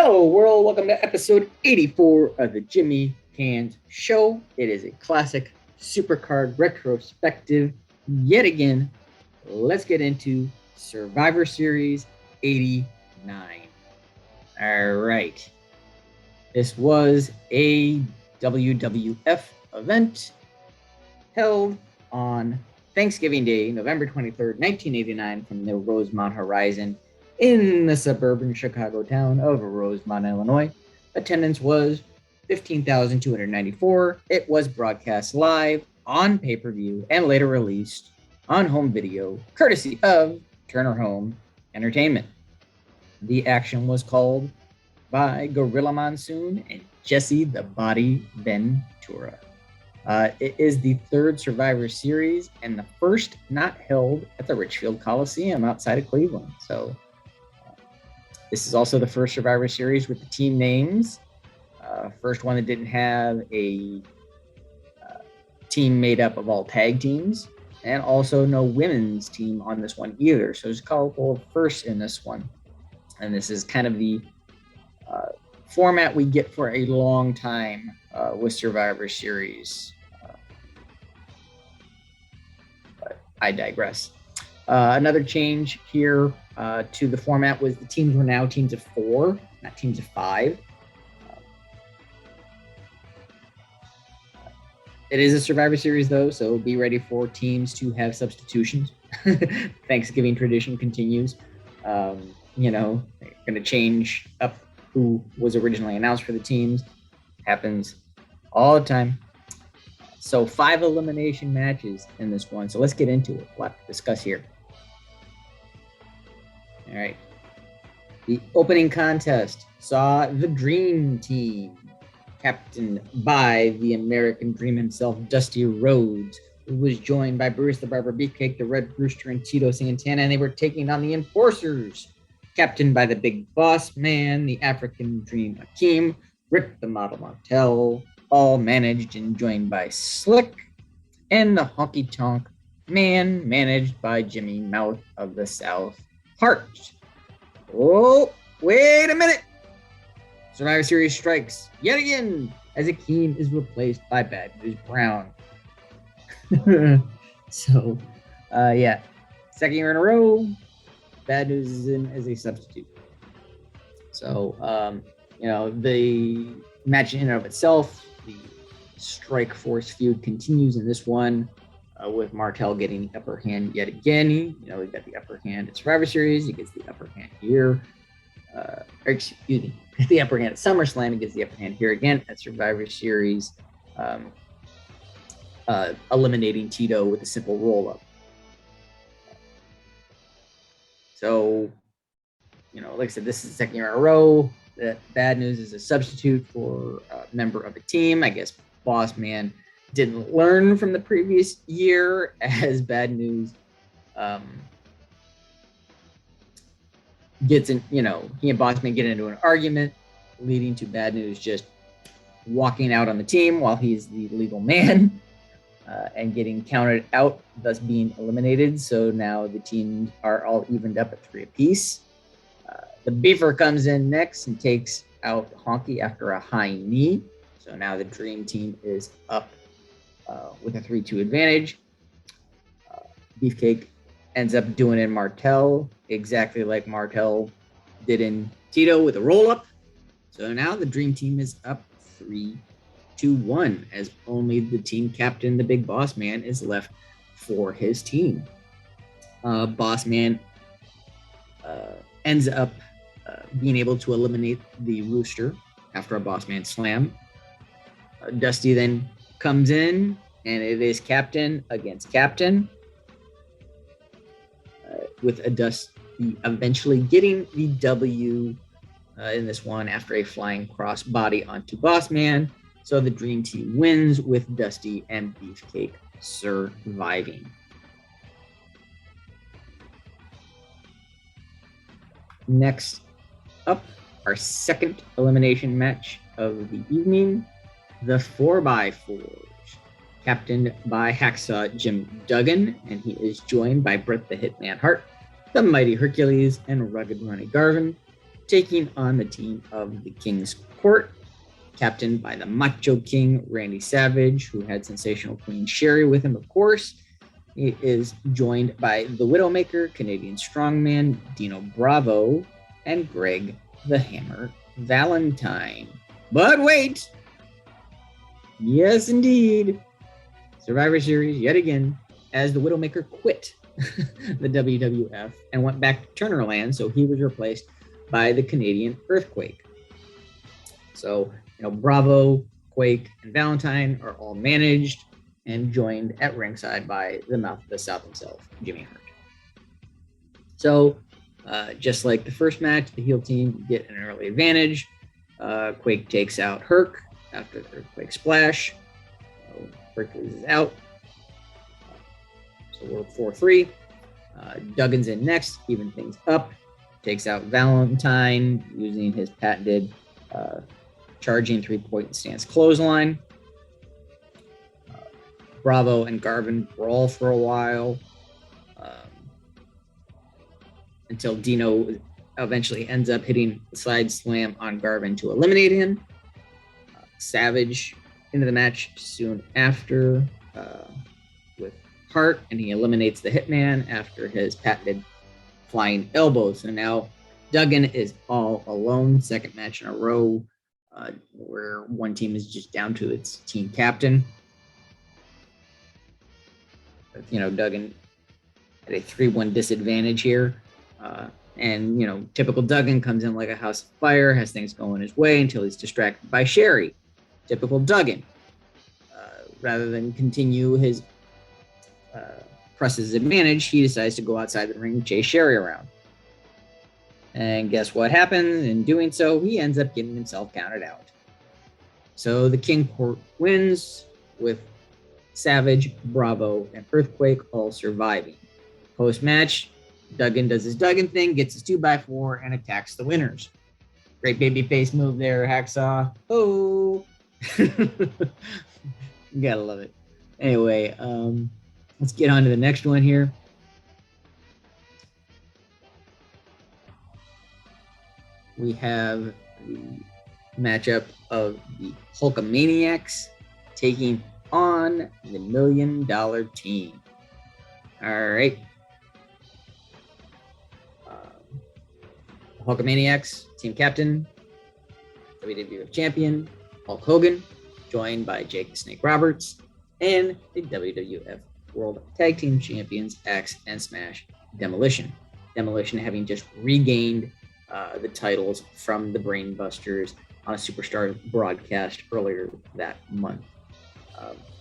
Hello, world. Welcome to episode 84 of the Jimmy Canz Show. It is a classic supercard retrospective yet again. Let's get into Survivor Series 89. All right. This was a WWF event held on Thanksgiving Day, November 23rd, 1989, from the Rosemont Horizon in the suburban Chicago town of Rosemont, Illinois. Attendance was 15,294. It was broadcast live on pay-per-view and later released on home video, courtesy of Turner Home Entertainment. The action was called by Gorilla Monsoon and Jesse the Body Ventura. It is the third Survivor Series and the first not held at the Richfield Coliseum outside of Cleveland. So this is also the first Survivor Series with the team names. First one that didn't have a team made up of all tag teams, and also no women's team on this one either. So there's a couple of firsts in this one. And this is kind of the format we get for a long time with Survivor Series. But I digress. Another change here to the format was the teams were now teams of 4, not teams of 5. It is a Survivor Series, though, so be ready for teams to have substitutions. Thanksgiving tradition continues. They're going to change up who was originally announced for the teams. Happens all the time. So 5 elimination matches in this one. So let's get into it. A lot to discuss here. All right. The opening contest saw the Dream Team, captained by the American Dream himself, Dusty Rhodes, who was joined by Bruce the Barber Beefcake, the Red Rooster, and Tito Santana, and they were taking on the Enforcers, captained by the Big Boss Man, the African Dream Hakeem, Rick the Model Martel, all managed and joined by Slick, and the Honky Tonk Man, managed by Jimmy Mouth of the South Heart. Oh, wait a minute! Survivor Series strikes yet again as Hakeem is replaced by Bad News Brown. So, second year in a row, Bad News is in as a substitute. So, the match in and of itself, the Strike Force feud continues in this one with Martel getting the upper hand yet again. He got the upper hand at Survivor Series. He gets the upper hand here. The upper hand at SummerSlam. He gets the upper hand here again at Survivor Series, eliminating Tito with a simple roll-up. So, like I said, this is the second year in a row that Bad News is a substitute for a member of a team. I guess Boss Man didn't learn from the previous year, as Bad News gets in, he and Boss Man get into an argument, leading to Bad News just walking out on the team while he's the legal man and getting counted out, thus being eliminated. So now the teams are all evened up at 3 apiece. The Beaver comes in next and takes out Honky after a high knee. So now the Dream Team is up with a 3-2 advantage. Beefcake ends up doing in Martel exactly like Martel did in Tito with a roll-up. So now the Dream Team is up 3-1 as only the team captain, the Big Boss Man, is left for his team. Boss Man ends up being able to eliminate the Rooster after a Boss Man slam. Dusty then comes in, and it is captain against captain, with a Dusty eventually getting the W in this one after a flying crossbody onto Boss Man. So the Dream Team wins with Dusty and Beefcake surviving. Next up, our second elimination match of the evening, the 4x4s, captained by Hacksaw Jim Duggan, and he is joined by Bret the Hitman Hart, the Mighty Hercules, and Rugged Ronnie Garvin. taking on the team of the Kingport, captained by the Macho King, Randy Savage, who had sensational Queen Sherry with him, of course. He is joined by the Widowmaker, Canadian Strongman, Dino Bravo, and Greg the Hammer Valentine. But wait! Yes, indeed. Survivor Series, yet again, as the Widowmaker quit the WWF and went back to Turnerland, so he was replaced by the Canadian Earthquake. So, Bravo, Quake, and Valentine are all managed and joined at ringside by the mouth of the South himself, Jimmy Hart. So, just like the first match, the heel team get an early advantage. Quake takes out Herc after the Earthquake Splash. So Hercules is out. So we're 4-3. Duggan's in next, even things up. Takes out Valentine using his patented charging 3-point stance clothesline. Bravo and Garvin brawl for a while until Dino eventually ends up hitting the side slam on Garvin to eliminate him. Savage into the match soon after with Hart, and he eliminates the Hitman after his patented flying elbow. So now Duggan is all alone. Second match in a row where one team is just down to its team captain. Duggan at a 3-1 disadvantage here. And typical Duggan comes in like a house of fire, has things going his way until he's distracted by Sherry. Typical Duggan. Rather than continue his presses advantage, he decides to go outside the ring and chase Sherry around. And guess what happens? In doing so, he ends up getting himself counted out. So the Kingport wins with Savage, Bravo, and Earthquake all surviving. Post-match, Duggan does his Duggan thing, gets his 2x4, and attacks the winners. Great babyface move there, Hacksaw. Oh! You gotta love it. Anyway, let's get on to the next one here. We have the matchup of the Hulkamaniacs taking on the $1 Million Team. All right. Hulkamaniacs, team captain, WWF champion, Hulk Hogan, joined by Jake the Snake Roberts, and the WWF World Tag Team Champions, Axe and Smash Demolition. Demolition having just regained the titles from the Brainbusters on a Superstar broadcast earlier that month.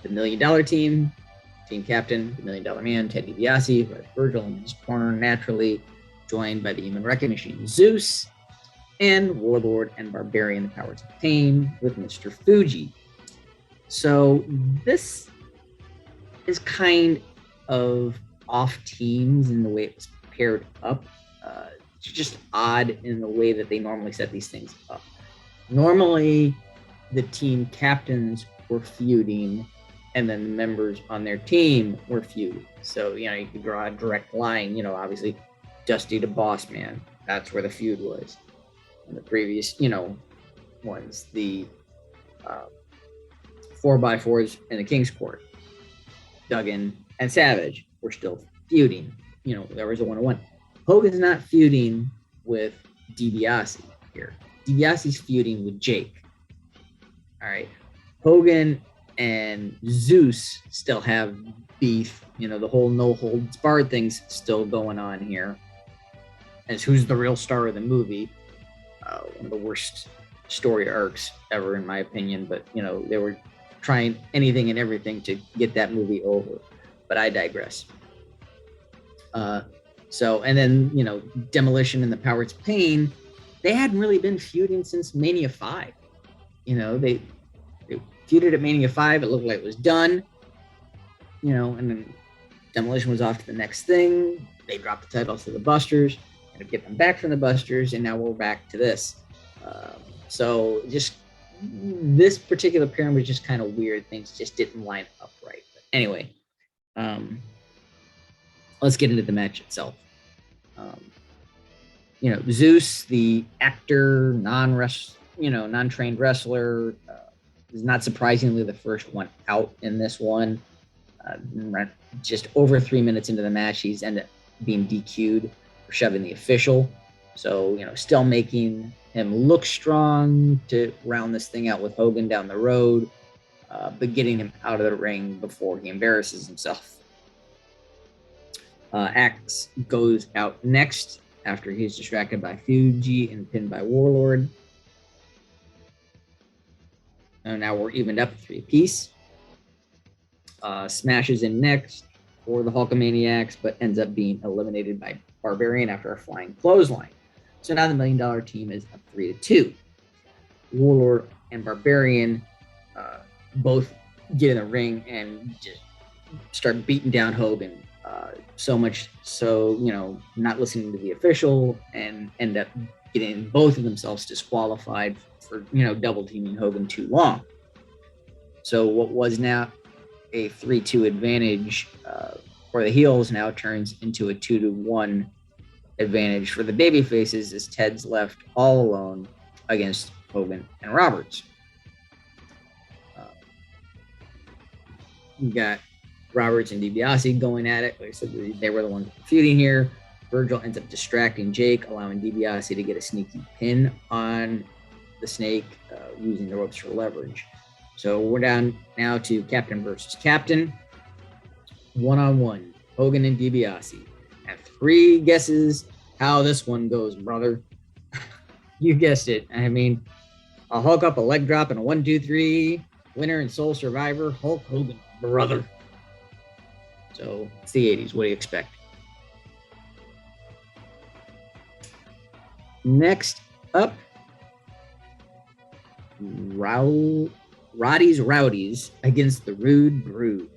The $1 Million Team, team captain, the $1 Million Man, Ted DiBiase, who has Virgil in his corner naturally, joined by the Human Wrecking Machine, Zeus, and Warlord and Barbarian, the Powers of Pain, with Mr. Fuji. So this is kind of off teams in the way it was paired up. It's just odd in the way that they normally set these things up. Normally, the team captains were feuding, and then the members on their team were feuding. So, you could draw a direct line, obviously Dusty to Boss Man. That's where the feud was. In the previous, ones, the 4x4s in the Kingsport, Duggan and Savage were still feuding. There was a 1-on-1. Hogan's not feuding with DiBiase here. DiBiase's feuding with Jake. All right. Hogan and Zeus still have beef. The whole no holds barred thing's still going on here. As who's the real star of the movie. One of the worst story arcs ever, in my opinion. But, they were trying anything and everything to get that movie over. But I digress. And then, Demolition and the Powers of Pain, they hadn't really been feuding since Mania 5. They feuded at Mania 5. It looked like it was done. And then Demolition was off to the next thing. They dropped the titles to the Busters. And to get them back from the Busters, and now we're back to this. So just this particular pairing was just kind of weird. Things just didn't line up right. But anyway, let's get into the match itself. Zeus, the actor, non-trained wrestler, is not surprisingly the first one out in this one. Just over 3 minutes into the match, he's ended up being DQ'd for shoving the official. So, still making him look strong to round this thing out with Hogan down the road, but getting him out of the ring before he embarrasses himself. Axe goes out next after he's distracted by Fuji and pinned by Warlord. And now we're evened up at 3 apiece. Smashes in next for the Hulkamaniacs, but ends up being eliminated by Barbarian after a flying clothesline. So now the $1 Million team is up 3-2. Warlord and Barbarian both get in the ring and just start beating down Hogan. So much so, not listening to the official, and end up getting both of themselves disqualified for, double teaming Hogan too long. So what was now a 3-2 advantage for the heels now turns into a 2-1 advantage for the baby faces, as Ted's left all alone against Hogan and Roberts. You got Roberts and DiBiase going at it. Like I said, they were the ones feuding here. Virgil ends up distracting Jake, allowing DiBiase to get a sneaky pin on the Snake, using the ropes for leverage. So we're down now to Captain versus Captain. 1-on-1, Hogan and DiBiase. Have 3 guesses how this one goes, brother. You guessed it. I mean, a Hulk up, a leg drop, and a 1-2-3. Winner and sole survivor, Hulk Hogan, brother. So it's the 80s. What do you expect? Next up, Rowdies against the Rude Brood.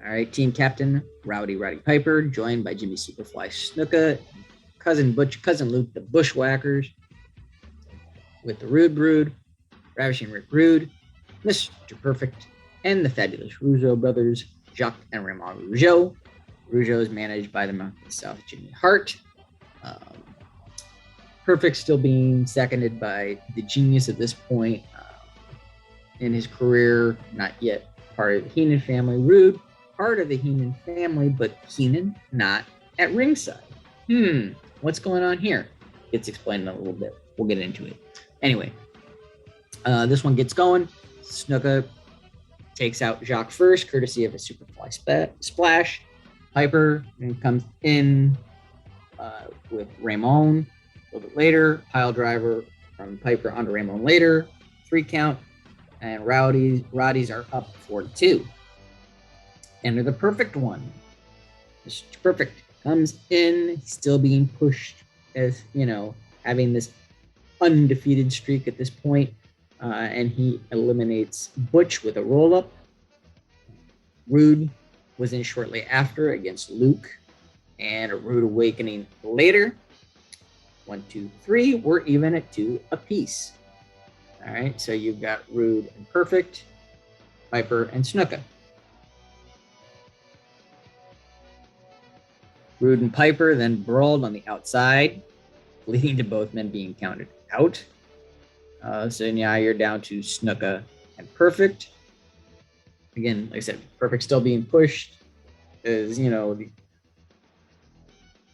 All right, team captain, Roddy Piper, joined by Jimmy Superfly Snuka, cousin Luke, the Bushwhackers, with the Rude Brood, Ravishing Rick Rude, Mr. Perfect, and the fabulous Rougeau brothers, Jacques and Raymond Rougeau. Rougeau is managed by the Mountain South Jimmy Hart. Perfect still being seconded by the genius at this point in his career, not yet part of the Heenan family. Rude, part of the Heenan family, but Heenan not at ringside. What's going on here? It's explained in a little bit. We'll get into it. Anyway, this one gets going. Snuka takes out Jacques first, courtesy of a Superfly splash. Piper comes in with Ramon a little bit later. Pile driver from Piper onto Ramon later. 3 count. And Rowdies are up 4-2. Enter the Perfect one. Mr. Perfect comes in, still being pushed as, having this undefeated streak at this point. And he eliminates Butch with a roll-up. Rude was in shortly after against Luke, and a Rude Awakening later. 1, 2, 3. We're even at 2 apiece. All right, so you've got Rude and Perfect, Piper and Snuka. Rude and Piper then brawled on the outside, leading to both men being counted out. So now you're down to Snuka and Perfect. Again, like I said, Perfect still being pushed is, the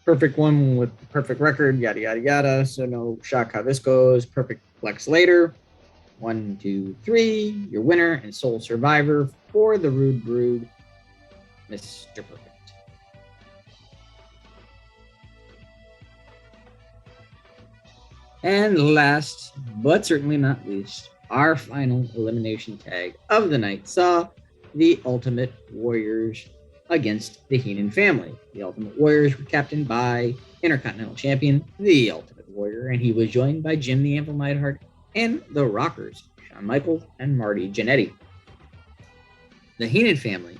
Perfect one with the perfect record, yada, yada, yada. So no shock how this goes. Perfect flex later. 1, 2, 3. Your winner and sole survivor for the Rude Brood, Mr. Perfect. And last, but certainly not least, our final elimination tag of the night saw the Ultimate Warriors against the Heenan family. The Ultimate Warriors were captained by Intercontinental Champion, the Ultimate Warrior, and he was joined by Jim the Anvil Neidhart and the Rockers, Shawn Michaels and Marty Jannetty. The Heenan family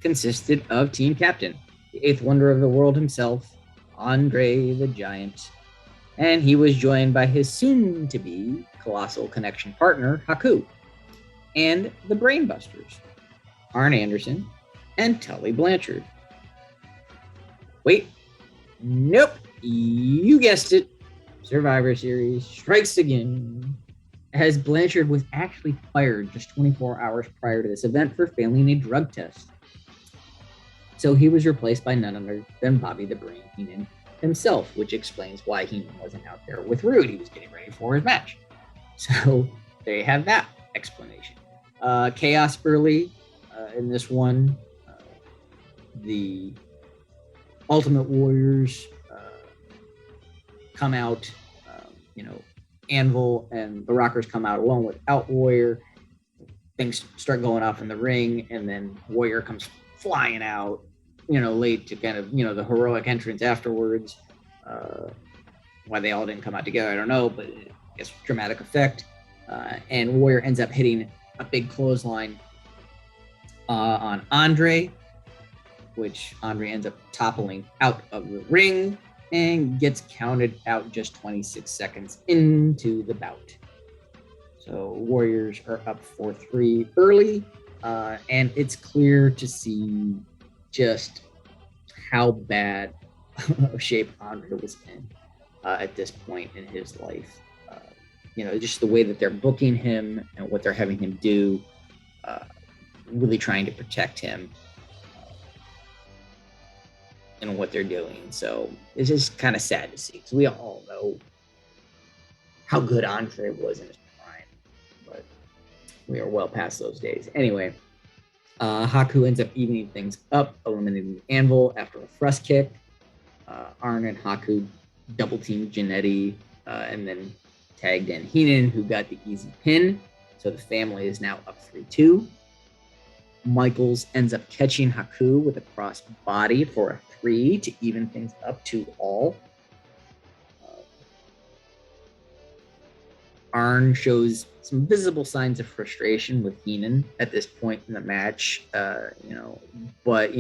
consisted of team captain, the 8th wonder of the world himself, Andre the Giant, and he was joined by his soon-to-be Colossal Connection partner, Haku, and the Brainbusters, Arn Anderson and Tully Blanchard. Wait, nope, You guessed it, Survivor Series strikes again, as Blanchard was actually fired just 24 hours prior to this event for failing a drug test. So he was replaced by none other than Bobby the Brain Heenan himself, which explains why Heenan wasn't out there with Rude. He was getting ready for his match. So there you have that explanation. Chaos early in this one. The Ultimate Warriors come out. Anvil and the Rockers come out alone without Warrior. Things start going off in the ring, and then Warrior comes flying out, late to kind of, the heroic entrance afterwards. Why they all didn't come out together, I don't know, but I guess dramatic effect. And Warrior ends up hitting a big clothesline on Andre, which Andre ends up toppling out of the ring and gets counted out just 26 seconds into the bout. So Warriors are up 4-3 early, and it's clear to see just how bad of shape Andre was in at this point in his life. Just the way that they're booking him and what they're having him do, really trying to protect him and what they're doing. So it's just kind of sad to see, because we all know how good Andre was in his prime, but we are well past those days. Anyway, Haku ends up evening things up, eliminating Anvil after a thrust kick. Arn and Haku double teamed Jannetty, and then tagged in Heenan, who got the easy pin. So the family is now up 3-2. Michaels ends up catching Haku with a cross body for a 3 to even things up to all. Arn shows some visible signs of frustration with Heenan at this point in the match, but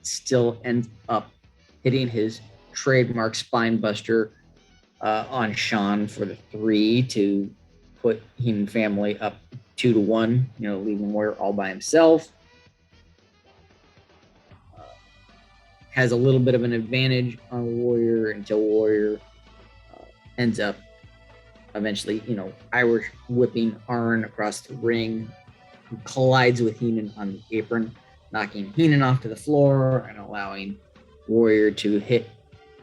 still ends up hitting his trademark spine buster on Sean for the 3 to put Heenan family up 2-1, leaving Warrior all by himself. Has a little bit of an advantage on Warrior until Warrior ends up eventually, Irish whipping Arn across the ring, who collides with Heenan on the apron, knocking Heenan off to the floor and allowing Warrior to hit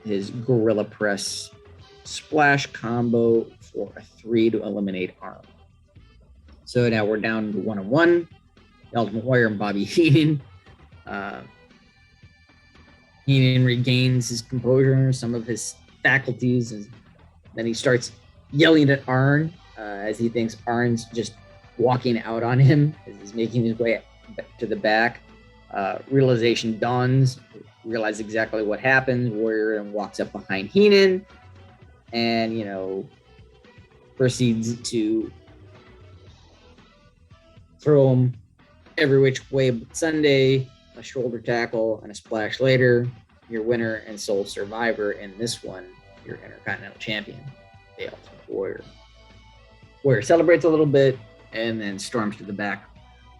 his Gorilla Press splash combo for a 3 to eliminate Arn. So now we're down to 1-1. The Ultimate Warrior and Bobby Heenan. Heenan regains his composure, some of his faculties, and then he starts yelling at Arn as he thinks Arn's just walking out on him as he's making his way to the back. Realization dawns, realize exactly what happens. Warrior and walks up behind Heenan and, proceeds to throw him every which way but Sunday. A shoulder tackle and a splash later, your winner and sole survivor in this one, your Intercontinental Champion, the Ultimate Warrior. Warrior celebrates a little bit and then storms to the back,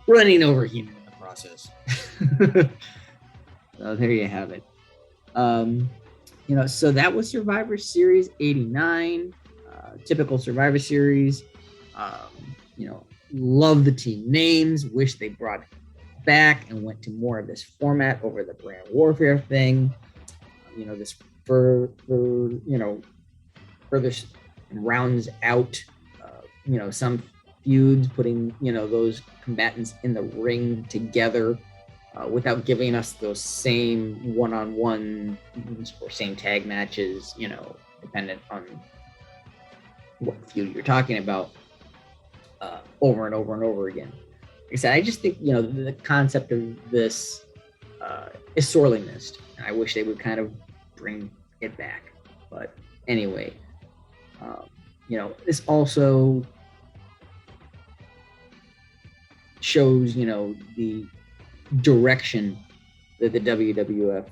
running over Heenan in the process. So there you have it. So that was Survivor Series 89, typical Survivor Series. Love the team names. Wish they brought back and went to more of this format over the brand warfare thing. This further rounds out, some feuds, putting, those combatants in the ring together without giving us those same one-on-one or same tag matches, dependent on what feud you're talking about, over and over and over again. Like I said, I just think, the concept of this is sorely missed. And I wish they would kind of bring it back. But anyway, this also shows, the direction that the WWF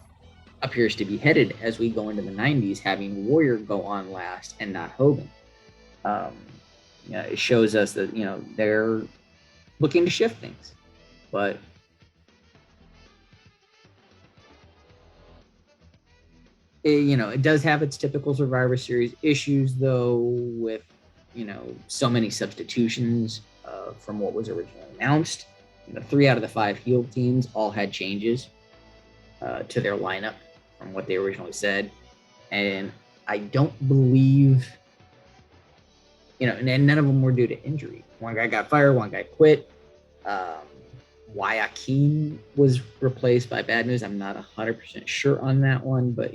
appears to be headed as we go into the 90s, having Warrior go on last and not Hogan. It shows us that, they're looking to shift things, but it does have its typical Survivor Series issues, though, with so many substitutions from what was originally announced. 3 out of the 5 heel teams all had changes to their lineup from what they originally said, and I don't believe, and none of them were due to injury. One guy got fired, one guy quit. Joaquin was replaced by Bad News. I'm not 100% sure on that one, but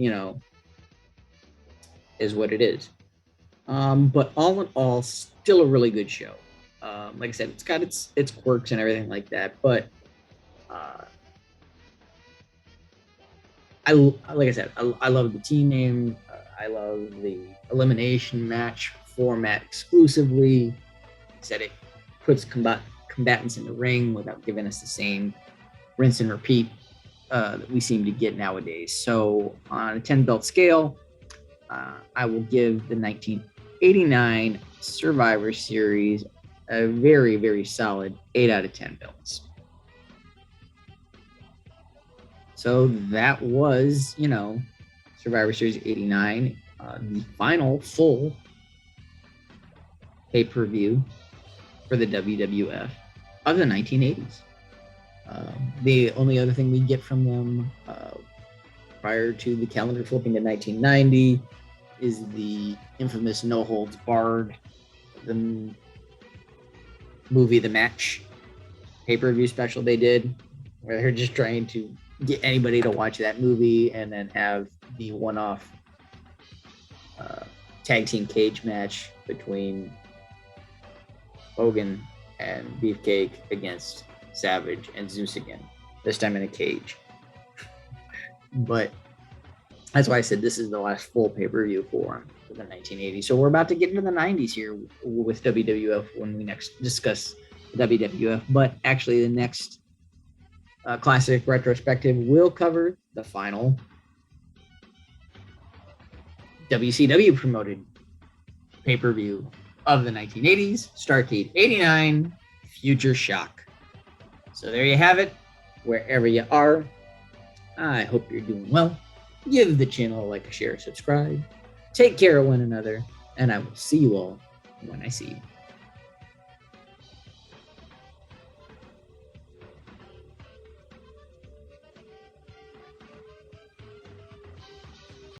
is what it is. But all in all, still a really good show. Like I said, it's got its quirks and everything like that, but I love the team name. I love the elimination match format exclusively. Like I said, it puts combatants in the ring without giving us the same rinse and repeat that we seem to get nowadays. So on a 10-belt scale, I will give the 1989 Survivor Series a very, very solid 8 out of 10 belts. So that was, Survivor Series 89, the final full pay-per-view for the WWF of the 1980s. The only other thing we get from them prior to the calendar flipping to 1990 is the infamous No Holds Barred, the movie The Match pay-per-view special they did, where they're just trying to get anybody to watch that movie and then have the one-off tag team cage match between Hogan and Beefcake against Savage and Zeus again, this time in a cage. But that's why I said this is the last full pay-per-view for the 1980s. So we're about to get into the 90s here with WWF when we next discuss WWF. But actually, the next classic retrospective will cover the final WCW promoted pay-per-view of the 1980s, Starrcade 89, Future Shock. So there you have it. Wherever you are, I hope you're doing well. Give the channel a like, a share, subscribe. Take care of one another, and I will see you all when I see you.